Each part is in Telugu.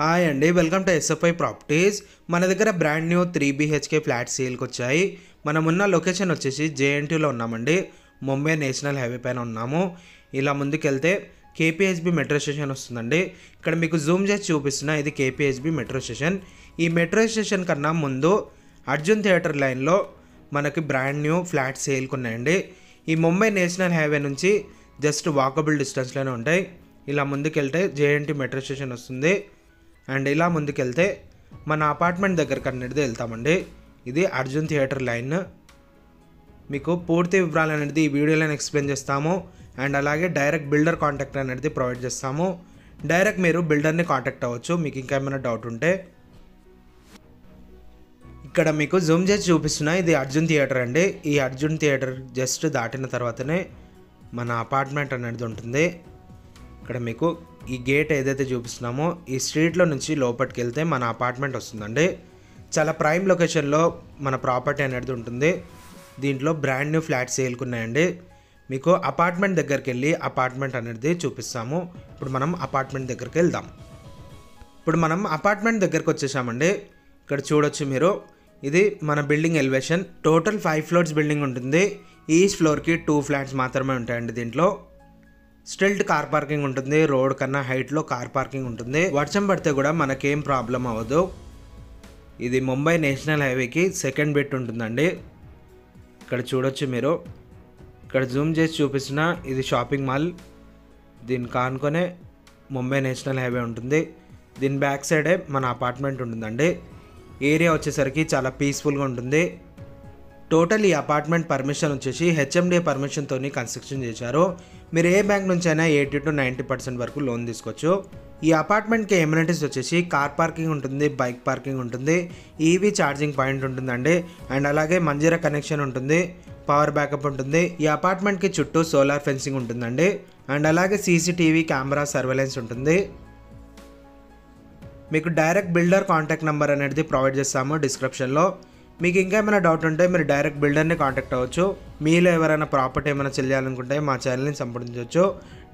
హాయ్ అండి, వెల్కమ్ టు ఎస్ఎఫ్ఐ ప్రాపర్టీస్. మన దగ్గర బ్రాండ్ న్యూ 3 BHK ఫ్లాట్ సేల్కి వచ్చాయి. మనం ఉన్న లొకేషన్ వచ్చేసి JNTలో ఉన్నామండి. ముంబై నేషనల్ హైవే పైన ఉన్నాము. ఇలా ముందుకెళ్తే KPHB మెట్రో స్టేషన్ వస్తుందండి. ఇక్కడ మీకు జూమ్ చేసి చూపిస్తున్నా, ఇది KPHB మెట్రో స్టేషన్. ఈ మెట్రో స్టేషన్ కన్నా ముందు అర్జున్ థియేటర్ లైన్లో మనకి బ్రాండ్ న్యూ ఫ్లాట్ సేల్కి ఉన్నాయండి. ఈ ముంబై నేషనల్ హైవే నుంచి జస్ట్ వాకబుల్ డిస్టెన్స్లోనే ఉంటాయి. ఇలా ముందుకెళ్తే JNT మెట్రో స్టేషన్ వస్తుంది. అండ్ ఇలా ముందుకెళ్తే మన అపార్ట్మెంట్ దగ్గరకు అనేది వెళ్తామండి. ఇది అర్జున్ థియేటర్ లైన్. మీకు పూర్తి వివరాలు అనేది ఈ వీడియోలో ఎక్స్ప్లెయిన్ చేస్తాము. అండ్ అలాగే డైరెక్ట్ బిల్డర్ కాంటాక్ట్ అనేది ప్రొవైడ్ చేస్తాము. డైరెక్ట్ మీరు బిల్డర్ని కాంటాక్ట్ అవ్వచ్చు మీకు ఇంకా ఏమైనా డౌట్ ఉంటే. ఇక్కడ మీకు జూమ్ చేసి చూపిస్తున్నా, ఇది అర్జున్ థియేటర్ అండి. ఈ అర్జున్ థియేటర్ జస్ట్ దాటిన తర్వాతనే మన అపార్ట్మెంట్ అనేది ఉంటుంది. ఇక్కడ మీకు ఈ గేట్ ఏదైతే చూపిస్తున్నామో ఈ స్ట్రీట్లో నుంచి లోపలికి వెళ్తే మన అపార్ట్మెంట్ వస్తుందండి. చాలా ప్రైమ్ లొకేషన్లో మన ప్రాపర్టీ అనేది ఉంటుంది. దీంట్లో బ్రాండ్ న్యూ ఫ్లాట్ సేల్కి ఉన్నాయండి. మీకు అపార్ట్మెంట్ దగ్గరికి వెళ్ళి అపార్ట్మెంట్ అనేది చూపిస్తాము. ఇప్పుడు మనం అపార్ట్మెంట్ దగ్గరికి వెళ్దాం. ఇప్పుడు మనం అపార్ట్మెంట్ దగ్గరికి వచ్చేసామండి. ఇక్కడ చూడొచ్చు మీరు, ఇది మన building elevation. Total 5 floors building ఉంటుంది. ఈచ్ ఫ్లోర్కి 2 ఫ్లాట్స్ మాత్రమే ఉంటాయండి. దీంట్లో స్టిల్ట్ కార్ పార్కింగ్ ఉంటుంది. రోడ్ కన్నా హైట్లో కార్ పార్కింగ్ ఉంటుంది. వర్షం పడితే కూడా మనకేం ప్రాబ్లం అవ్వదు. ఇది ముంబై నేషనల్ హైవేకి సెకండ్ బిట్ ఉంటుందండి. ఇక్కడ చూడొచ్చు మీరు, ఇక్కడ జూమ్ చేసి చూపిస్తున్న ఇది షాపింగ్ మాల్. దీనికి ఆనుకొనే ముంబై నేషనల్ హైవే ఉంటుంది. దీని బ్యాక్ సైడే మన అపార్ట్మెంట్ ఉంటుందండి. ఏరియా వచ్చేసరికి చాలా పీస్ఫుల్గా ఉంటుంది. టోటల్ ఈ అపార్ట్మెంట్ పర్మిషన్ వచ్చేసి HMDA పర్మిషన్తో కన్స్ట్రక్షన్ చేశారు. మీరు ఏ బ్యాంక్ నుంచి అయినా 80 to 90% వరకు లోన్ తీసుకోవచ్చు. ఈ అపార్ట్మెంట్కి ఎమ్యూనిటీస్ వచ్చేసి కార్ పార్కింగ్ ఉంటుంది, బైక్ పార్కింగ్ ఉంటుంది, EV ఛార్జింగ్ పాయింట్ ఉంటుందండి. అండ్ అలాగే మంజీరా కనెక్షన్ ఉంటుంది, పవర్ బ్యాకప్ ఉంటుంది. ఈ అపార్ట్మెంట్కి చుట్టూ సోలార్ ఫెన్సింగ్ ఉంటుందండి. అండ్ అలాగే CCTV కెమెరా సర్వేలెన్స్ ఉంటుంది. మీకు డైరెక్ట్ బిల్డర్ కాంటాక్ట్ నెంబర్ అనేది ప్రొవైడ్ చేస్తాము డిస్క్రిప్షన్లో. మీకు ఇంకా ఏమైనా డౌట్ ఉంటే మీరు డైరెక్ట్ బిల్డర్ని కాంటాక్ట్ అవ్వచ్చు. మీలో ఎవరైనా ప్రాపర్టీ ఏమైనా చెల్లాలనుకుంటే మా ఛానల్ని సంప్రదించవచ్చు.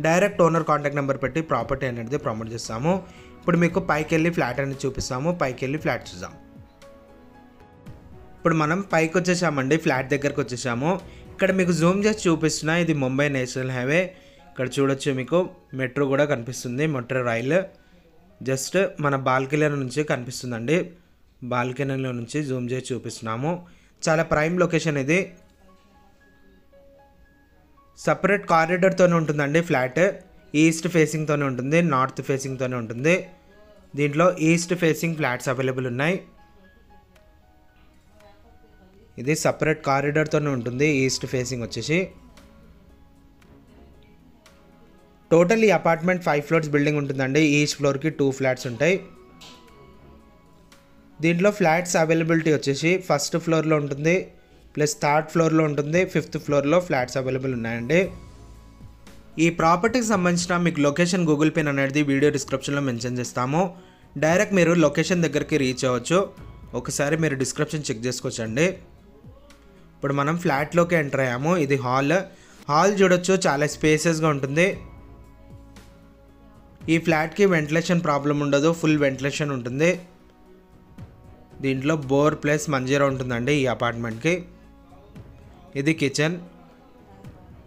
డైరెక్ట్ ఓనర్ కాంటాక్ట్ నెంబర్ పెట్టి ప్రాపర్టీ అనేది ప్రమోట్ చేస్తాము. ఇప్పుడు మీకు పైకి వెళ్ళి ఫ్లాట్ అనేది చూపిస్తాము. పైకి వెళ్ళి ఫ్లాట్ చూద్దాం. ఇప్పుడు మనం పైకి వచ్చేసామండి, ఫ్లాట్ దగ్గరకు వచ్చేసాము. ఇక్కడ మీకు జూమ్ చేసి చూపిస్తున్నా, ఇది ముంబై నేషనల్ హైవే. ఇక్కడ చూడొచ్చు మీకు మెట్రో కూడా కనిపిస్తుంది, మెట్రో రైల్ జస్ట్ మన బాల్కనీ నుంచి కనిపిస్తుందండి. బాల్కనీలో నుంచి జూమ్ చేసి చూపిస్తున్నాము. చాలా ప్రైమ్ లొకేషన్ ఇది. సపరేట్ కారిడార్తోనే ఉంటుందండి ఫ్లాట్. ఈస్ట్ ఫేసింగ్తోనే ఉంటుంది, నార్త్ ఫేసింగ్తోనే ఉంటుంది. దీంట్లో ఈస్ట్ ఫేసింగ్ ఫ్లాట్స్ అవైలబుల్ ఉన్నాయి. ఇది సపరేట్ కారిడార్తోనే ఉంటుంది, ఈస్ట్ ఫేసింగ్ వచ్చేసి. టోటల్ ఈ అపార్ట్మెంట్ 5 ఫ్లోర్స్ బిల్డింగ్ ఉంటుందండి. ఈచ్ ఫ్లోర్కి 2 ఫ్లాట్స్ ఉంటాయి. దీంట్లో ఫ్లాట్స్ అవైలబిలిటీ వచ్చేసి ఫస్ట్ ఫ్లోర్లో ఉంటుంది, ప్లస్ థర్డ్ ఫ్లోర్లో ఉంటుంది, 5th ఫ్లోర్లో ఫ్లాట్స్ అవైలబుల్ ఉన్నాయండి. ఈ ప్రాపర్టీకి సంబంధించిన మీకు లొకేషన్ గూగుల్ పిన్ అనేది వీడియో డిస్క్రిప్షన్లో మెన్షన్ చేస్తాము. డైరెక్ట్ మీరు లొకేషన్ దగ్గరికి రీచ్ అవ్వచ్చు. ఒకసారి మీరు డిస్క్రిప్షన్ చెక్ చేసుకోవచ్చండి. ఇప్పుడు మనం ఫ్లాట్లోకి ఎంటర్ అయ్యాము. ఇది హాల్ చూడొచ్చు, చాలా స్పేసెస్గా ఉంటుంది. ఈ ఫ్లాట్కి వెంటిలేషన్ ప్రాబ్లం ఉండదు, ఫుల్ వెంటిలేషన్ ఉంటుంది. దీంట్లో బోర్ ప్లస్ మంజీరా ఉంటుందండి ఈ అపార్ట్మెంట్కి. ఇది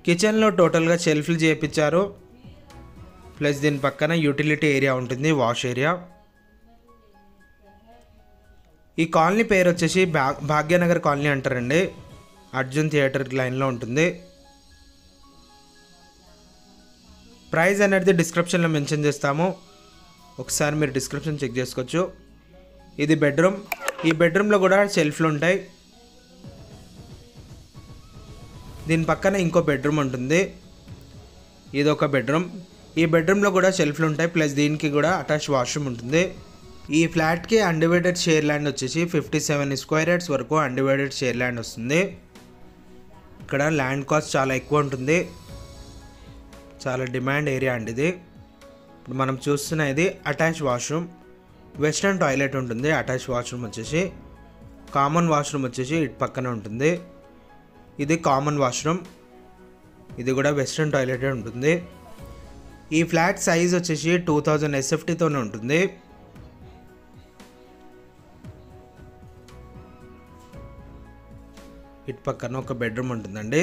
కిచెన్లో టోటల్గా షెల్ఫ్లు చేయించారు. ప్లస్ దీని పక్కన యూటిలిటీ ఏరియా ఉంటుంది, వాష్ ఏరియా. ఈ కాలనీ పేరు వచ్చేసి భాగ్యనగర్ కాలనీ అంటారండి. అర్జున్ థియేటర్ లైన్లో ఉంటుంది. ప్రైస్ అనేది డిస్క్రిప్షన్లో మెన్షన్ చేస్తాము. ఒకసారి మీరు డిస్క్రిప్షన్ చెక్ చేసుకోవచ్చు. ఇది బెడ్రూమ్. ఈ బెడ్రూమ్లో కూడా షెల్ఫ్లు ఉంటాయి. దీని పక్కన ఇంకో బెడ్రూమ్ ఉంటుంది, ఇది ఒక బెడ్రూమ్. ఈ బెడ్రూమ్లో కూడా షెల్ఫ్లు ఉంటాయి, ప్లస్ దీనికి కూడా అటాచ్ వాష్రూమ్ ఉంటుంది. ఈ ఫ్లాట్కి అన్డివైడెడ్ షేర్ ల్యాండ్ వచ్చేసి 57 స్క్వేర్ యార్డ్స్ వరకు అన్డివైడెడ్ షేర్ ల్యాండ్ వస్తుంది. ఇక్కడ ల్యాండ్ కాస్ట్ చాలా ఎక్కువ ఉంటుంది, చాలా డిమాండ్ ఏరియా అండి ఇది. ఇప్పుడు మనం చూస్తున్న ఇది అటాచ్ వాష్రూమ్, వెస్ట్రన్ టాయిలెట్ ఉంటుంది. అటాచ్ వాష్రూమ్ వచ్చేసి, కామన్ వాష్రూమ్ వచ్చేసి ఇటు పక్కన ఉంటుంది. ఇది కామన్ వాష్రూమ్, ఇది కూడా వెస్ట్రన్ టాయిలెటే ఉంటుంది. ఈ ఫ్లాట్ సైజ్ వచ్చేసి 2000 SFTతోనే ఉంటుంది. ఇటు పక్కన ఒక బెడ్రూమ్ ఉంటుందండి.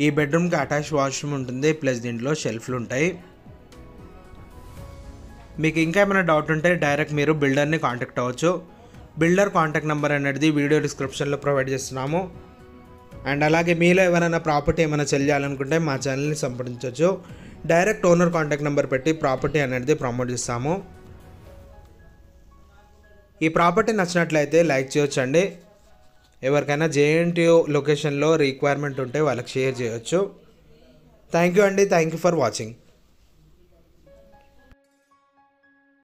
ఈ బెడ్రూమ్కి అటాచ్ వాష్రూమ్ ఉంటుంది, ప్లస్ దీంట్లో షెల్ఫ్లు ఉంటాయి. మీకు ఇంకా ఏమైనా డౌట్ ఉంటే డైరెక్ట్ మీరు బిల్డర్ని కాంటాక్ట్ అవ్వచ్చు. బిల్డర్ కాంటాక్ట్ నెంబర్ అనేది వీడియో డిస్క్రిప్షన్లో ప్రొవైడ్ చేస్తున్నాము. అండ్ అలాగే మీలో ఎవరైనా ప్రాపర్టీ ఏమైనా సెల్ చేయాలనుకుంటే మా ఛానల్ని సంప్రదించవచ్చు. డైరెక్ట్ ఓనర్ కాంటాక్ట్ నెంబర్ పెట్టి ప్రాపర్టీ అనేది ప్రమోట్ చేస్తాము. ఈ ప్రాపర్టీ నచ్చినట్లయితే లైక్ చేయొచ్చండి. ఎవరికైనా JNTU లొకేషన్లో రిక్వైర్మెంట్ ఉంటే వాళ్ళకి షేర్ చేయొచ్చు. థ్యాంక్ యూ అండి. Thank you for watching.